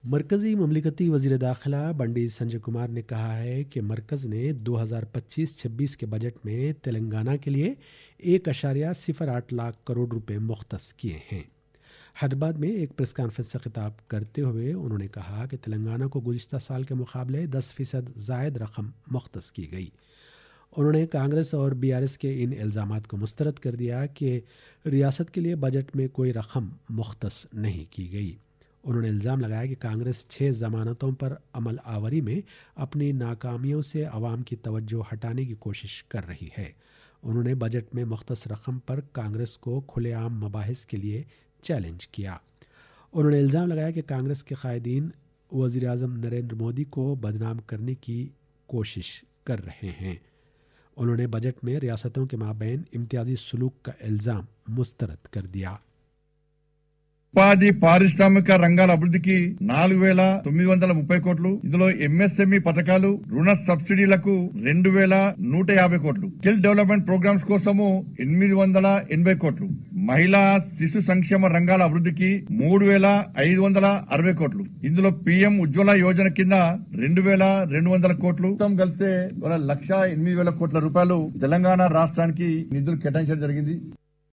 मरकज़ी ममलिकती वज़ीर दाखिला बंडी संजय कुमार ने कहा है कि मरकज़ ने 2025-26 के बजट में तेलंगाना के लिए 1.08 लाख करोड़ रुपए मुख्तस किए हैं। हैदराबाद में एक प्रेस कॉन्फ्रेंस से खिताब करते हुए उन्होंने कहा कि तेलंगाना को गुज़िश्ता साल के मुकाबले 10% ज़ायद रकम मुख्तस की गई। उन्होंने कांग्रेस और बीआरएस के इन इल्ज़ामात को मुस्तरद कर दिया कि रियासत के लिए बजट में कोई रकम मुख्तस नहीं की गई। उन्होंने इल्ज़ाम लगाया कि कांग्रेस 6 ज़मानतों पर अमल आवरी में अपनी नाकामियों से अवाम की तवज्जो हटाने की कोशिश कर रही है। उन्होंने बजट में मुख्तस रकम पर कांग्रेस को खुलेआम मबाहिस के लिए चैलेंज किया। उन्होंने इल्ज़ाम लगाया कि कांग्रेस के कायदीन वज़ीर आज़म नरेंद्र मोदी को बदनाम करने की कोशिश कर रहे हैं। उन्होंने बजट में रियासतों के माबैन इम्तियाजी सलूक का इल्ज़ाम मुस्तरद कर दिया। ఉపాధి పారిశ్రామిక రంగాల అభివృద్ధికి 4,930 కోట్లు, ఇందులో ఎంఎస్ఎంఈ పథకాలు, రుణ సబ్సిడీలకు 2,150 కోట్లు, స్కిల్ డెవలప్మెంట్ ప్రోగ్రామ్స్ కోసము 880 కోట్లు, మహిళా శిశు సంక్షేమ రంగాల అభివృద్ధికి 3,560 కోట్లు, ఇందులో పీఎం ఉజ్వల యోజన కింద 2,200 కోట్లు, మొత్తం కలిస్తే 1,08,000 కోట్ల రూపాయలు తెలంగాణ రాష్ట్రానికి నిధులు కేటాయించడం జరిగింది।